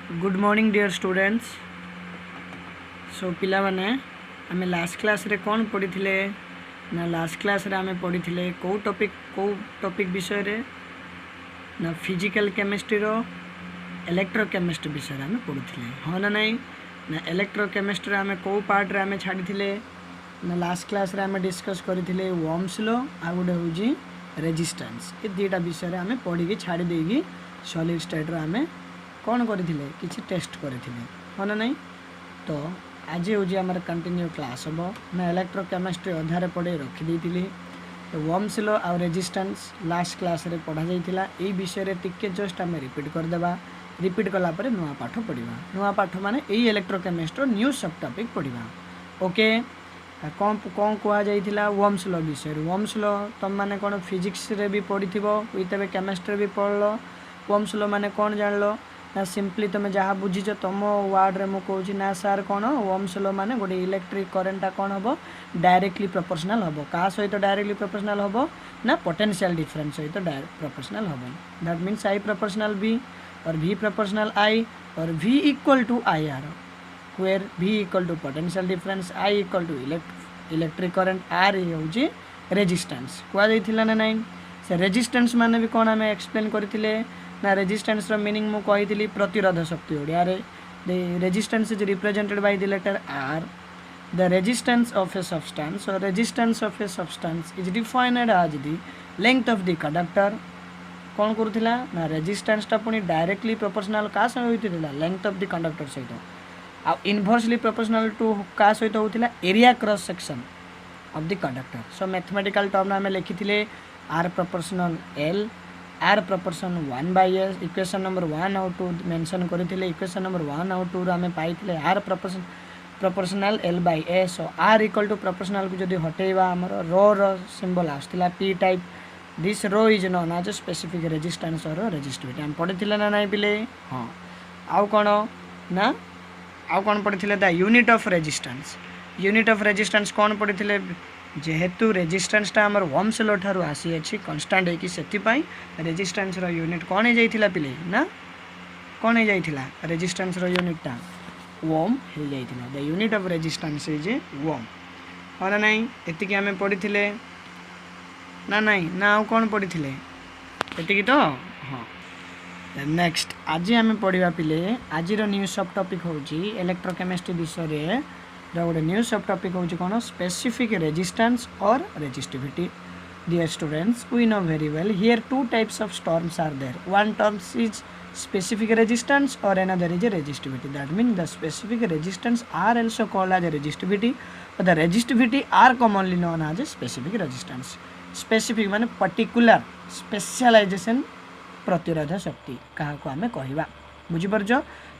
Good morning dear students. So पिला माने आमे लास्ट क्लास रे कौन पढ़ी थिले ना लास्ट क्लास रे आमे पढ़ी थिले को टॉपिक विषय रे ना फिजिकल केमिस्ट्री रो इलेक्ट्रोकेमिस्ट्री विषय रे आमे पढ़ी थिले हाँ ना नहीं ना इलेक्ट्रोकेमिस्ट्री आमे को पार्ट रे आमे छाड़ी थिले ना लास्ट क्लास रे आमे डिस्कस करी थिले ओम्स लॉ आ गुडे होजी रेजिस्टेंस ए दुटा विषय रे आमे पढ़ी की छाड़ी देगी सॉलिड स्टेट रो आमे कौन करथिले किछि टेस्ट करथिले हाँ ना नहीं। तो आज हूँ आम कंटिन्यू क्लास हम मैं इलेक्ट्रोकेमिस्ट्री अधारे पढ़े रखी तो ओम्स लॉ आ रेजिस्टेंस लास्ट क्लास रे पढ़ा जाइथिला एई विषय रे टिके जस्ट आम रिपीट करदेबा रिपीट कला परे नुआ पाठ पढ़िबा नुआ पाठ माने एई electrochemistry new sub topic पढ़िबा okay. कौन कौन कहा जाइथिला ओम्स लॉ विषय ओम्स लॉ तुम माने कौन फिजिक्स रे भी पढ़िथिबो विथ केमिस्ट्री भी पढ़लो ओम्स लॉ माने कौन जानलो ना सिंपली तुम जहाँ बुझीच तुम वार्ड रे मु कहूँ ना सार कौन ओम्स लॉ माने गोटे इलेक्ट्रिक करेंटा कौन हम डायरेक्टली प्रोपोर्शनल हम क्या सहित डायरेक्टली प्रोपोर्शनल हम ना पोटेंशियल डिफरेंस सहित प्रोपोर्शनल हम that means I proportional V और v प्रोपोर्शनल आई और v equal to I R where v equal to potential difference i equal to electric current r हूँ रेजिस्टेंस कहुला ना nine से रेजिस्टेंस माने भी कौन आम एक्सप्लेन करते ना रेजिस्टेंस रो मीनिंग मु कही प्रतिरोध शक्ति ओडिया रे the resistance is represented by the letter r the resistance of a substance और resistance of a substance is defined as the length of the conductor कौन करूथिला ना रेजिस्टेंस टा पुनी डायरेक्टली प्रोपोर्शनल का सहित होइतिला लेंथ ऑफ द कंडक्टर सहित आ इनवर्सली प्रोपोर्शनल टू का सहित होइतिला area cross section of the conductor. So mathematical term में लिखिथिले r proportional l R proportion 1/s equation number 1 और 2 मेंशन करथिले इक्वेशन नंबर 1 और 2 आमे पाइथिले आर प्रोपोर्शनल l/s और r इक्वल टू प्रोपोर्शनल को जदी हटेबा हमर रो सिंबल आस्तिला p type this rho is known as specific resistance और रेजिस्टिविटी हम पढ़िथिले ना नहीं पिले हां आउ कोन ना आउ कोन पढ़िथिले द यूनिट ऑफ रेजिस्टेंस कौन पढ़िथिले जेहेतु रेजिस्टेंस टा हमर ओम्स लॉ ठारू आसी अछि कांस्टेंट है कि सेति पई रेजिस्टेंस रो यूनिट कौन हे जाइथिला पिले ना कौन हे जाइथिला रेजिस्टेंस रो यूनिट टा ओम हे जाइथिला the unit of resistance is ohm और नहीं एति कि हमें पढ़िथिले ना नहीं ना आउ कौन पढ़िथिले एति कि तो हां नेक्स्ट आज हमें पढ़िबा पिले आज रो न्यू सब टॉपिक होची इलेक्ट्रोकेमिस्ट्री विषय रे गोटे न्यू सब टॉपिक होची कौन स्पेसिफिक रेजिस्टेंस और resistivity. Dear students we know very well here two types of storms are there one terms is specific resistance or another is a resistivity that means the specific resistance are also called as a resistivity but the resistivity are commonly known as a specific resistance specific माने particular specialization प्रतिरोध शक्ति कहा को हमें कहबा बुझी परजो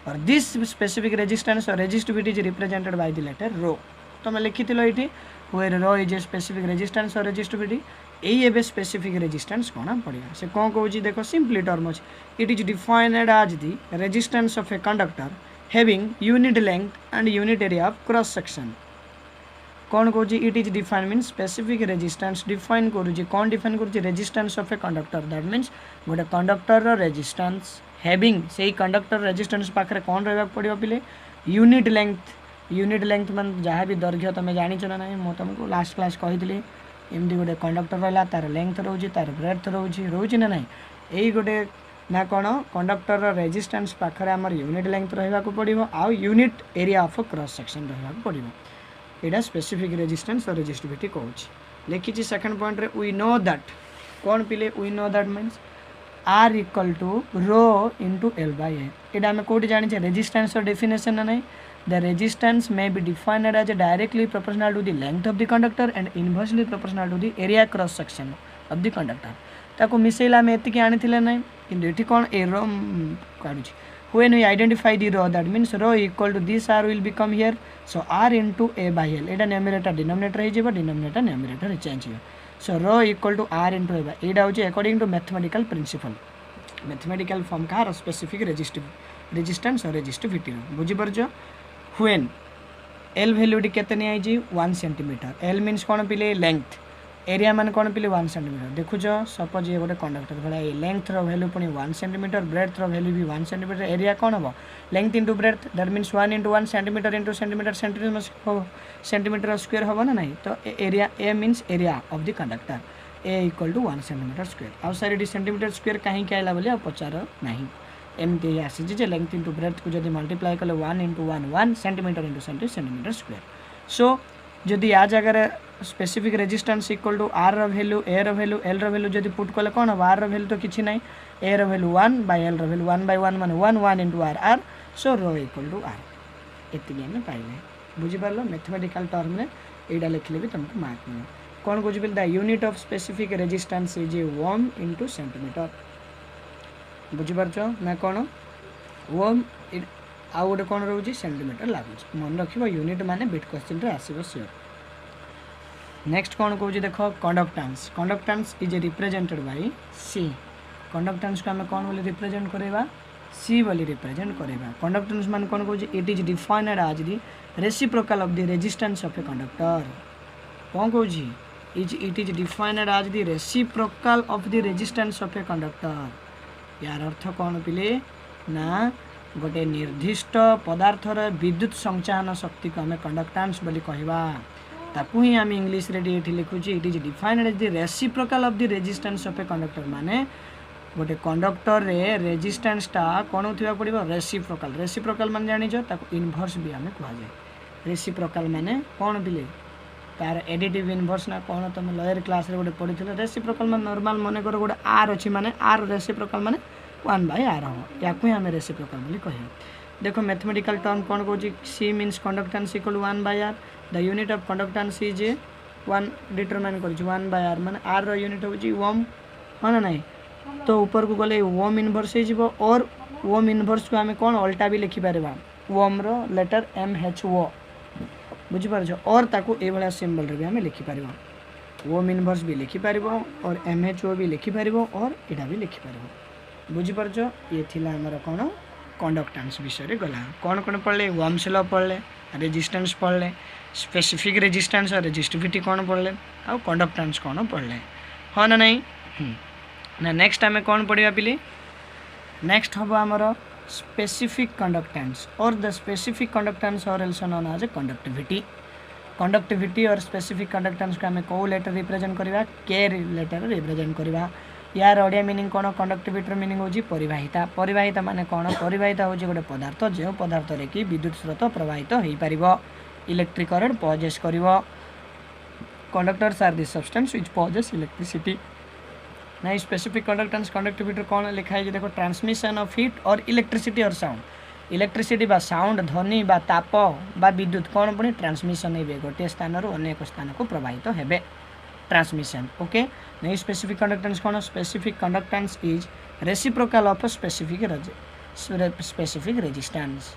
और दिस स्पेसिफिक रेजिस्टेंस और resistivity is represented by the letter rho तो मैं लिखिथिलो एठी where rho is a specific resistance और रेजिस्टिविटी एई एबे स्पेसिफिक रेजिस्टेंस कोना पड़िया से कोन कहूची देखो सिंपली टर्म अछि it is defined as the resistance of a conductor having unit length and unit area of cross section कौन कहूची it is defined mean specific resistance define करूची कौन डिफाइन करूची resistance of a conductor that means गोटे conductor रो resistance having से conductor resistance पाखरे कौन रहबा पड़ियो पिले यूनिट लेंथ मान जहाँ भी दैर्घ्य तुम जानिछ ना नहीं मो तुमको लास्ट क्लास कही एमती गोटे कंडक्टर रहा तार लेंथ रोचे तार ब्रेथ रोचे ना नहीं यही गोटे ना कौन कंडक्टर रेजिस्टेंस पाखरे आमर यूनिट लेंथ रहा पड़ो आउ unit area of cross section रहा पड़ो यहाँ स्पेसिफिक रेजिस्टेंस और रेजिस्टिविटी कहूँ लिखी सेकंड पॉइंट रे वी नो दैट कौन पिले we know that means r equal to rho into l/a यहाँ आम कौटी जानी रेजिस्टेंस और डेफिनेशन ना नहीं the resistance may be defined as directly proportional to the length of the conductor and inversely proportional to the area cross section of the conductor ताको micellar में एतिकी आनिथिले नै किंतु एठी कोन ए रो काढुची when we identify the rho that means rho equal to this r will become here so r into a by l Etah numerator denominator हे जेबो denominator numerator change हो so rho equal to r into a by एटा होची according to mathematical principle mathematical form का specific resistance और resistivity बुझी परजो when l value केते नै आइजी 1 सेंटीमीटर l मींस कोन पिले लेंथ एरिया मान कौन पिले 1 सेंटीमीटर देखुच सपोज ये गोटे कंडक्टर भला लेंथ रो वैल्यू पुणी 1 सेंटीमीटर ब्रेथ रो वैल्यू भी 1 सेंटीमीटर एरिया कौन हम length into breadth that means 1 into 1 centimetre into centimetre centimetre square हम ना नहीं तो एरिया ए means area of the conductor ए इक्वल टू 1 सेंटीमीटर स्क्वायर आउ सारी सेंटीमीटर स्क्वायर कहीं आइला बोली पचार नहीं एमती आसी लेंथ इंटू ब्रेथ को जब मल्टीप्लाई कले 1 into 1 1 centimetre into centimetre square so जदि आ जगह specific resistance equal to R value A value L value जब पुट कले कौन हम आर वैल्यू तो किसी ना A value 1 by L value 1 by 1 मान 1 1 into R R so rho equal to R एति आम पाइले बुझीपार मैथमेटिकल टर्म में यहाँ लिखले भी तुमको मार्क मिले कौन कौन the unit of specific resistance is ohm into centimetre बुझीपार ना कौन ओम आउ गोटे कौन रोचे सेंटीमीटर लगुच मन रख यूनिट माने बिट क्वेश्चन रे आसीबो श्योर नेक्स्ट कौन कौन देख conductance conductance is represented by C conductance को आम कौन बोली रिप्रेजेंट करवा सी बोली रिप्रेजेंट करवा कंडक्टेंस मान कौन कौन it is defined as the reciprocal of the resistance of a conductor कौन कौन it is defined as the reciprocal of the resistance of a conductor यार अर्थ कौन पिले ना गोटे निर्दिष्ट पदार्थर विद्युत संचालन शक्ति को आम कंडक्टेंस बोली कहवा ताकू ही आम इंग्लीश रे ये लिखुची it is defined as the reciprocal of the resistance of a conductor माने गोटे कंडक्टर रे रेजिस्टेंसटा कौन होगा पड़ो रेसिप्रोकल रेसिप्रोकल मान जानी ताको इनभर्स भी आम कह जाए रेसिप्रोकल माने कौन पिले तार एडिटिव इनभर्स ना कौन तुम लोअर क्लास रे गोटे पढ़ी रेसिप्रोकल मान नॉर्मल मन कर गोटे आर अच्छी माने आर रेसिप्रोकल माने 1 बाय आर हम या आम रेसिप्रोकल बोली कह देखो मैथमेटिकल टर्म कौन कौन C means conductance equal 1 by R the unit of conductance is 1 determine कर 1 बाय आर माने आर रो यूनिट होची ओम हाँ ना नहीं तो ऊपर को गले ओम इनवर्स हो और ओम इनवर्स को आम कौन अल्टा भी लिखिपर ओम रो लेटर MHO बुझीपार और ताकू ये भाया सिंबल रे भी आम लिखिपर ओम इनवर्स भी लिखिपर और MHO भी लिखिपर और यहाँ भी लिखिपर बुझीपार ये थिला हमर कौन कंडक्टेंस विषय गला कौन कौन पढ़ले ओम्स लॉ पढ़ले रेजिस्टेंस पढ़ले स्पेसिफिक रेजिस्टेंस और रेजिस्टिविटी कौन पढ़ले आउ कंडक्टेंस कौन पढ़ले हाँ ना नहीं ना नेक्स्ट आम कौन पढ़ा पिले नेक्स्ट हम आमर स्पेसिफिक कंडक्टेंस और द स्पेसिफिक कंडक्टेंस और एल्सो नोन एज कंडक्टिविटी और स्पेसिफिक कंडक्टेंस को आम कौ लेटर रिप्रेजेंट करवा के लेटर रिप्रेजेंट करवा यार ओडिया मीनिंग कौन कंडक्टिविटी मीनिंग होची परिवाहिता परिवाहिता माने कौन परिवाहिता होची गोटे पदार्थ जो पदार्थ रे कि विद्युत स्रोत प्रवाहित हो पारिबो इलेक्ट्रिक करंट पजेस करिवो conductors are this substance which passes electricity ना स्पेसिफिक कंडक्टेंस कंडक्टिविटी कौन लिखा है देखो ट्रांसमिशन ऑफ हीट और इलेक्ट्रिसिटी और साउंड इलेक्ट्रिसिटी बा साउंड ध्वनि बा ताप बा विद्युत कौन पुणी ट्रांसमिशन हे गोटे स्थान अनेक स्थान को प्रवाहित हेबे ट्रांसमिशन ओके नहीं स्पेसिफिक कंडक्टेंस कौन specific conductance is reciprocal of specific resistance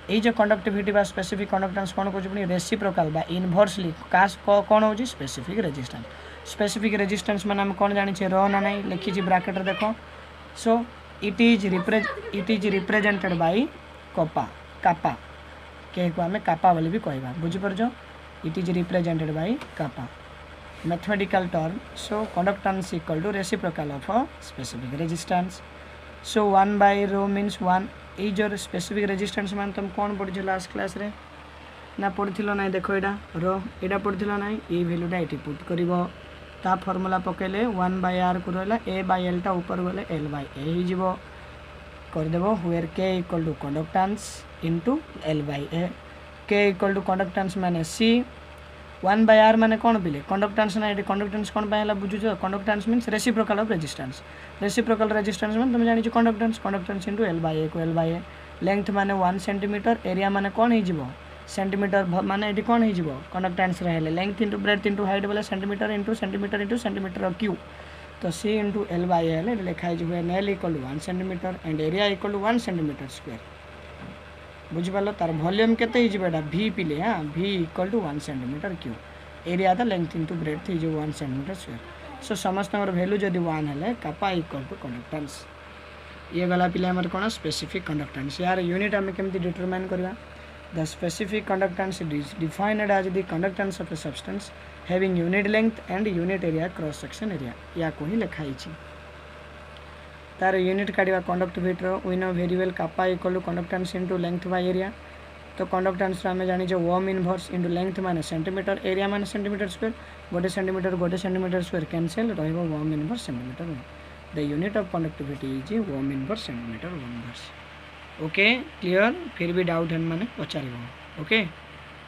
ये जो कंडक्टिविटी बा स्पेसिफिक कंडक्टेंस कौन कौन रेसिप्रोकल बा इनभर्सली कास कौन हो स्पेसिफिक रेजिस्टेंस स्पेसिफिक रेजिस्टेंस मान आम कौन जानी रो ना नहीं लिखी ब्राकेट देखो so it is represented by kappa kappa के को आम कापा बोली भी कहवा बुझीपार it is represented by kappa mathematical term so conductance equal to reciprocal of specific resistance so 1 by rho means 1 ये जो स्पेसिफिक रेजिस्टेंस मान तुम कौन पढ़ी लास्ट क्लास रे ना पढ़ी ना देखो यहाँ रो यहाँ पढ़ी ना ये भैल्यूटा ये पुट कर ता फर्मूला पकेले 1 बाय आर को रहा ए बाय एल टा ऊपर गले एल बाय ए हो करदेव हुएर K equal to conductance into L by A K equal to conductance माने सी 1 बाय आर माने कौन पिले कंडक्टेंस ना ये कंडक्टेंस कौन पाला बुझुच conductance means reciprocal of resistance reciprocal resistance माने तुम जानि conductance into L by A को एल बाय ए लेंथ माने 1 सेंटीमीटर एरिया माने कौन हो सेंटीमीटर माने ये कौन हो कंडक्टेंस रहे length into breadth into height बोले centimetre into centimetre into centimetre cube तो C into L by L लिखा है L equal to 1 centimetre and area equal to 1 centimetre square बुझिपाल तार वॉल्यूम केते होटा भी पिले हाँ भी equal to 1 centimetre cube area the length into breadth हो 1 सेंटीमीटर स्क्वायर सो समस्त वैल्यू जदि 1 है कापा इक्वल टू कंडक्टेंस ये गला पिले कौन स्पेसिफिक कंडक्टेंस यार यूनिट आम केमती डिटरमाइन करवा the specific conductance is defined as the conductance of a substance having unit length and unit area cross section area या को ही लिखाई तार यूनिट काढ़ा conductivity we know very well kappa equal to conductance into length by area तो conductance आम जाने ohm inverse into length माने सेंटीमीटर एरिया माने सेंटीमीटर स्क्वायर गोटे सेंटीमीटर स्क्वायर कैंसल रहिबो ohm inverse centimetre the unit of conductivity is ohm inverse centimetre inverse okay clear फिर भी doubt है माने पचार ओके